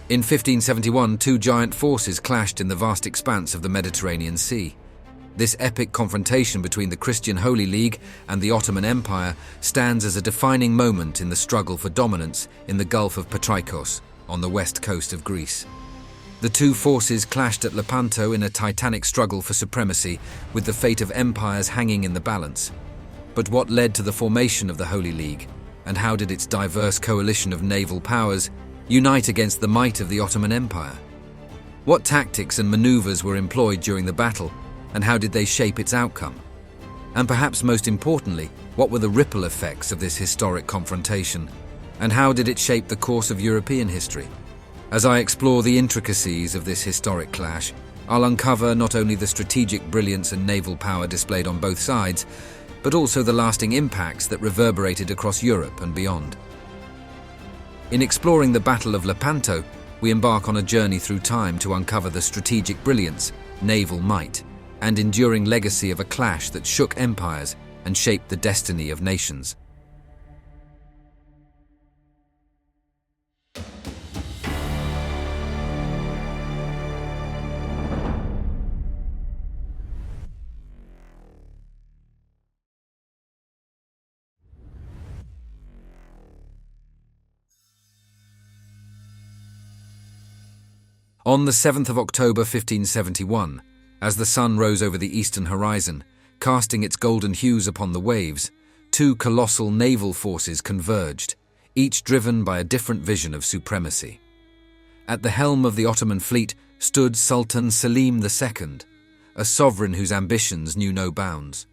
In 1571, two giant forces clashed in the vast expanse of the Mediterranean Sea. This epic confrontation between the Christian Holy League and the Ottoman Empire stands as a defining moment in the struggle for dominance in the Gulf of Patrikos, on the west coast of Greece. The two forces clashed at Lepanto in a titanic struggle for supremacy, with the fate of empires hanging in the balance. But what led to the formation of the Holy League, and how did its diverse coalition of naval powers unite against the might of the Ottoman Empire? What tactics and maneuvers were employed during the battle, and how did they shape its outcome? And perhaps most importantly, what were the ripple effects of this historic confrontation, and how did it shape the course of European history? As I explore the intricacies of this historic clash, I'll uncover not only the strategic brilliance and naval power displayed on both sides, but also the lasting impacts that reverberated across Europe and beyond. In exploring the Battle of Lepanto, we embark on a journey through time to uncover the strategic brilliance, naval might, and enduring legacy of a clash that shook empires and shaped the destiny of nations. On the 7th of October 1571, as the sun rose over the eastern horizon, casting its golden hues upon the waves, two colossal naval forces converged, each driven by a different vision of supremacy. At the helm of the Ottoman fleet stood Sultan Selim II, a sovereign whose ambitions knew no bounds.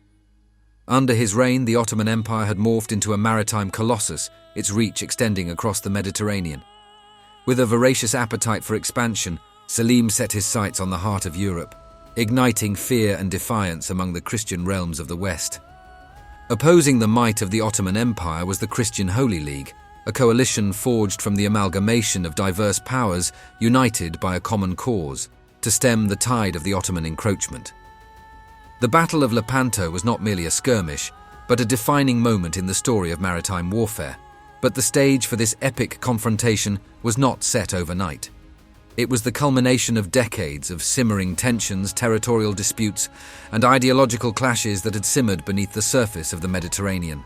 Under his reign, the Ottoman Empire had morphed into a maritime colossus, its reach extending across the Mediterranean. With a voracious appetite for expansion, Selim set his sights on the heart of Europe, igniting fear and defiance among the Christian realms of the West. Opposing the might of the Ottoman Empire was the Christian Holy League, a coalition forged from the amalgamation of diverse powers united by a common cause to stem the tide of the Ottoman encroachment. The Battle of Lepanto was not merely a skirmish, but a defining moment in the story of maritime warfare. But the stage for this epic confrontation was not set overnight. It was the culmination of decades of simmering tensions, territorial disputes, and ideological clashes that had simmered beneath the surface of the Mediterranean.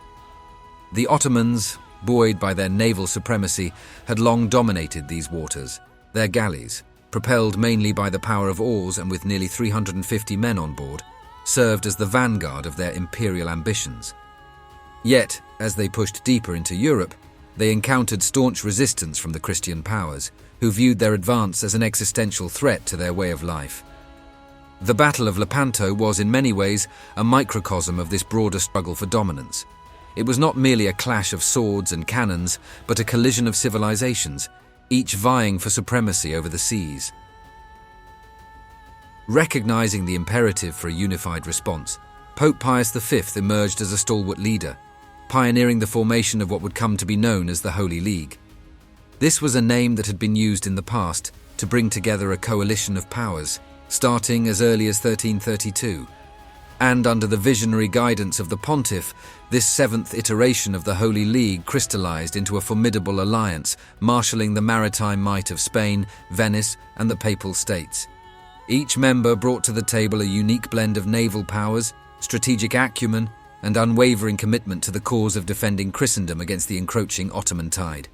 The Ottomans, buoyed by their naval supremacy, had long dominated these waters. Their galleys, propelled mainly by the power of oars and with nearly 350 men on board, served as the vanguard of their imperial ambitions. Yet, as they pushed deeper into Europe, they encountered staunch resistance from the Christian powers, who viewed their advance as an existential threat to their way of life. The Battle of Lepanto was in many ways a microcosm of this broader struggle for dominance. It was not merely a clash of swords and cannons, but a collision of civilizations, each vying for supremacy over the seas. Recognizing the imperative for a unified response, Pope Pius V emerged as a stalwart leader, pioneering the formation of what would come to be known as the Holy League. This was a name that had been used in the past to bring together a coalition of powers, starting as early as 1332. And under the visionary guidance of the pontiff, this seventh iteration of the Holy League crystallized into a formidable alliance, marshalling the maritime might of Spain, Venice, and the Papal States. Each member brought to the table a unique blend of naval powers, strategic acumen, and unwavering commitment to the cause of defending Christendom against the encroaching Ottoman tide.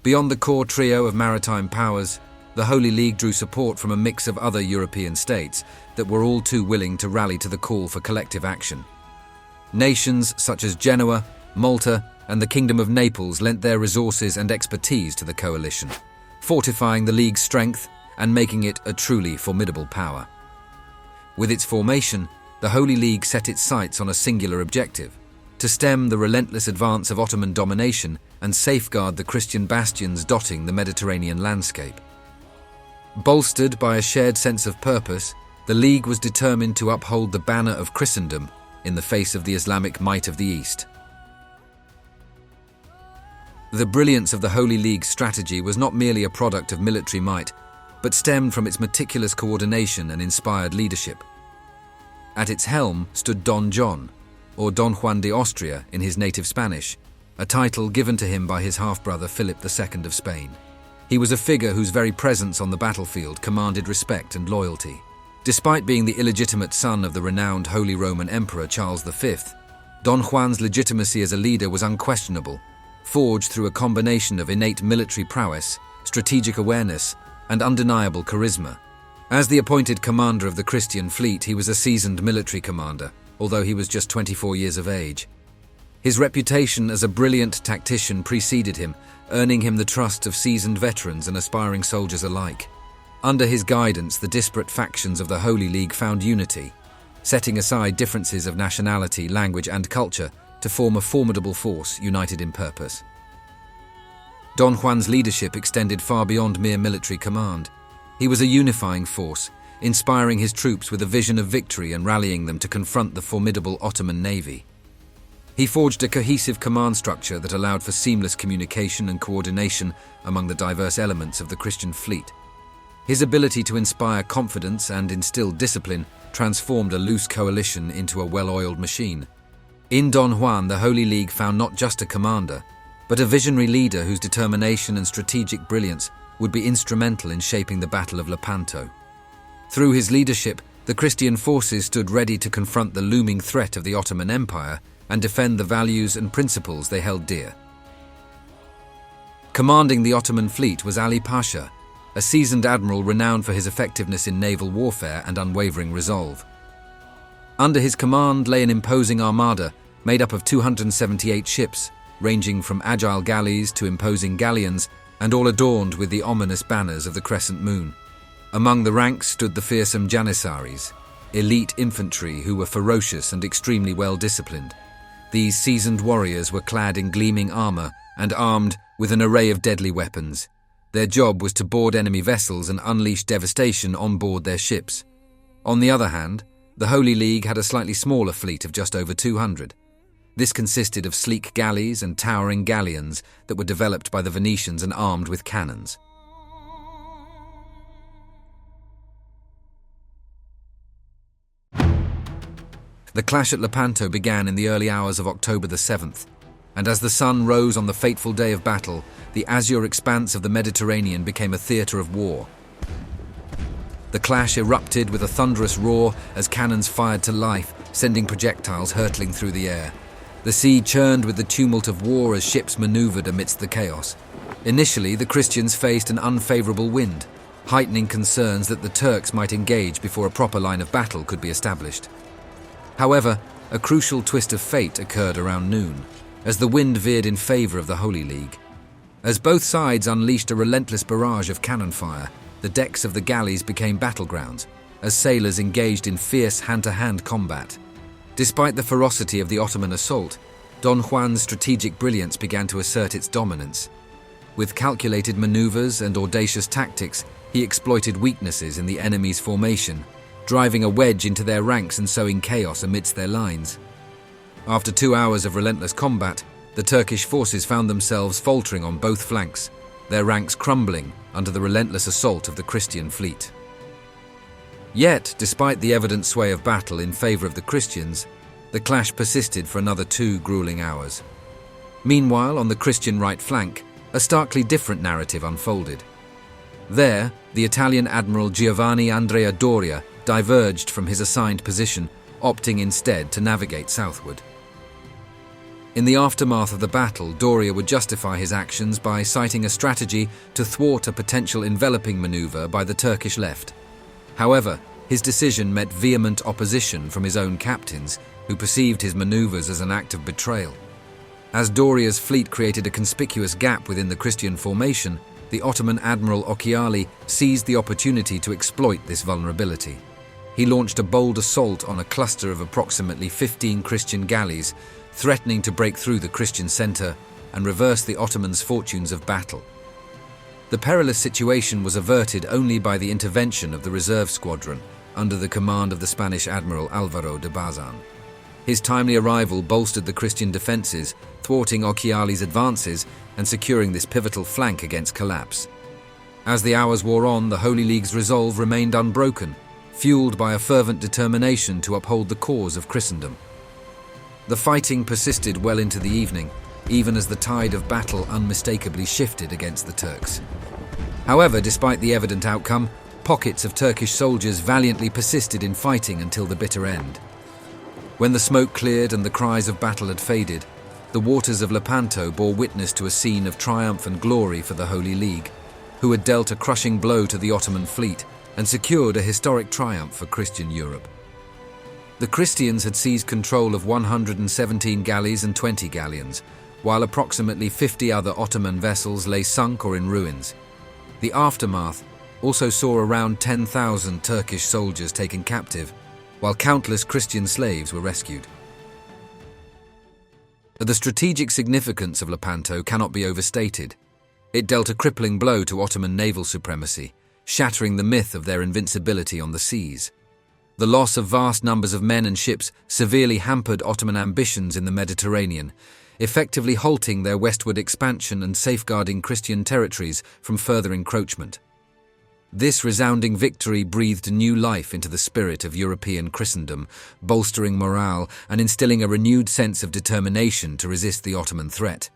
Beyond the core trio of maritime powers, the Holy League drew support from a mix of other European states that were all too willing to rally to the call for collective action. Nations such as Genoa, Malta, and the Kingdom of Naples lent their resources and expertise to the coalition, fortifying the League's strength and making it a truly formidable power. With its formation, the Holy League set its sights on a singular objective: to stem the relentless advance of Ottoman domination and safeguard the Christian bastions dotting the Mediterranean landscape. Bolstered by a shared sense of purpose, the League was determined to uphold the banner of Christendom in the face of the Islamic might of the East. The brilliance of the Holy League's strategy was not merely a product of military might, but stemmed from its meticulous coordination and inspired leadership. At its helm stood Don John, or Don Juan de Austria in his native Spanish, a title given to him by his half-brother Philip II of Spain. He was a figure whose very presence on the battlefield commanded respect and loyalty. Despite being the illegitimate son of the renowned Holy Roman Emperor Charles V, Don Juan's legitimacy as a leader was unquestionable, forged through a combination of innate military prowess, strategic awareness, and undeniable charisma. As the appointed commander of the Christian fleet, he was a seasoned military commander, although he was just 24 years of age. His reputation as a brilliant tactician preceded him, earning him the trust of seasoned veterans and aspiring soldiers alike. Under his guidance, the disparate factions of the Holy League found unity, setting aside differences of nationality, language, and culture to form a formidable force united in purpose. Don Juan's leadership extended far beyond mere military command. He was a unifying force, inspiring his troops with a vision of victory and rallying them to confront the formidable Ottoman navy. He forged a cohesive command structure that allowed for seamless communication and coordination among the diverse elements of the Christian fleet. His ability to inspire confidence and instill discipline transformed a loose coalition into a well-oiled machine. In Don Juan, the Holy League found not just a commander, but a visionary leader whose determination and strategic brilliance would be instrumental in shaping the Battle of Lepanto. Through his leadership, the Christian forces stood ready to confront the looming threat of the Ottoman Empire and defend the values and principles they held dear. Commanding the Ottoman fleet was Ali Pasha, a seasoned admiral renowned for his effectiveness in naval warfare and unwavering resolve. Under his command lay an imposing armada made up of 278 ships, ranging from agile galleys to imposing galleons, and all adorned with the ominous banners of the crescent moon. Among the ranks stood the fearsome Janissaries, elite infantry who were ferocious and extremely well disciplined. These seasoned warriors were clad in gleaming armor and armed with an array of deadly weapons. Their job was to board enemy vessels and unleash devastation on board their ships. On the other hand, the Holy League had a slightly smaller fleet of just over 200. This consisted of sleek galleys and towering galleons that were developed by the Venetians and armed with cannons. The clash at Lepanto began in the early hours of October the 7th, and as the sun rose on the fateful day of battle, the azure expanse of the Mediterranean became a theatre of war. The clash erupted with a thunderous roar as cannons fired to life, sending projectiles hurtling through the air. The sea churned with the tumult of war as ships maneuvered amidst the chaos. Initially, the Christians faced an unfavorable wind, heightening concerns that the Turks might engage before a proper line of battle could be established. However, a crucial twist of fate occurred around noon, as the wind veered in favor of the Holy League. As both sides unleashed a relentless barrage of cannon fire, the decks of the galleys became battlegrounds, as sailors engaged in fierce hand-to-hand combat. Despite the ferocity of the Ottoman assault, Don Juan's strategic brilliance began to assert its dominance. With calculated maneuvers and audacious tactics, he exploited weaknesses in the enemy's formation, driving a wedge into their ranks and sowing chaos amidst their lines. After 2 hours of relentless combat, the Turkish forces found themselves faltering on both flanks, their ranks crumbling under the relentless assault of the Christian fleet. Yet, despite the evident sway of battle in favor of the Christians, the clash persisted for another 2 grueling hours. Meanwhile, on the Christian right flank, a starkly different narrative unfolded. There, the Italian Admiral Giovanni Andrea Doria diverged from his assigned position, opting instead to navigate southward. In the aftermath of the battle, Doria would justify his actions by citing a strategy to thwart a potential enveloping maneuver by the Turkish left. However, his decision met vehement opposition from his own captains, who perceived his maneuvers as an act of betrayal. As Doria's fleet created a conspicuous gap within the Christian formation, the Ottoman Admiral Occhiali seized the opportunity to exploit this vulnerability. He launched a bold assault on a cluster of approximately 15 Christian galleys, threatening to break through the Christian center and reverse the Ottomans' fortunes of battle. The perilous situation was averted only by the intervention of the reserve squadron under the command of the Spanish Admiral Álvaro de Bazan. His timely arrival bolstered the Christian defenses, thwarting Occhiali's advances and securing this pivotal flank against collapse. As the hours wore on, the Holy League's resolve remained unbroken, fueled by a fervent determination to uphold the cause of Christendom. The fighting persisted well into the evening, even as the tide of battle unmistakably shifted against the Turks. However, despite the evident outcome, pockets of Turkish soldiers valiantly persisted in fighting until the bitter end. When the smoke cleared and the cries of battle had faded, the waters of Lepanto bore witness to a scene of triumph and glory for the Holy League, who had dealt a crushing blow to the Ottoman fleet and secured a historic triumph for Christian Europe. The Christians had seized control of 117 galleys and 20 galleons, while approximately 50 other Ottoman vessels lay sunk or in ruins. The aftermath also saw around 10,000 Turkish soldiers taken captive, while countless Christian slaves were rescued. The strategic significance of Lepanto cannot be overstated. It dealt a crippling blow to Ottoman naval supremacy, shattering the myth of their invincibility on the seas. The loss of vast numbers of men and ships severely hampered Ottoman ambitions in the Mediterranean, effectively halting their westward expansion and safeguarding Christian territories from further encroachment. This resounding victory breathed new life into the spirit of European Christendom, bolstering morale and instilling a renewed sense of determination to resist the Ottoman threat.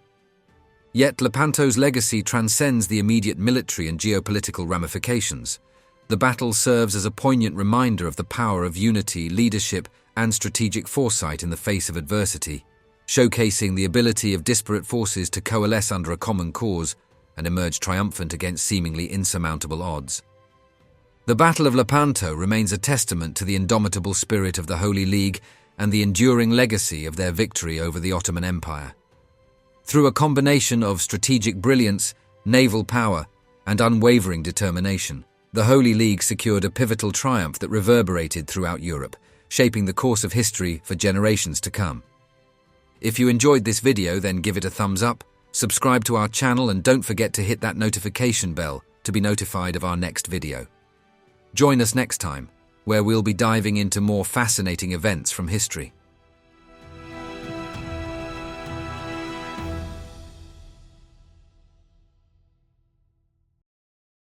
Yet Lepanto's legacy transcends the immediate military and geopolitical ramifications. The battle serves as a poignant reminder of the power of unity, leadership, and strategic foresight in the face of adversity, showcasing the ability of disparate forces to coalesce under a common cause and emerge triumphant against seemingly insurmountable odds. The Battle of Lepanto remains a testament to the indomitable spirit of the Holy League and the enduring legacy of their victory over the Ottoman Empire. Through a combination of strategic brilliance, naval power, and unwavering determination, the Holy League secured a pivotal triumph that reverberated throughout Europe, shaping the course of history for generations to come. If you enjoyed this video, then give it a thumbs up, subscribe to our channel, and don't forget to hit that notification bell to be notified of our next video. Join us next time, where we'll be diving into more fascinating events from history.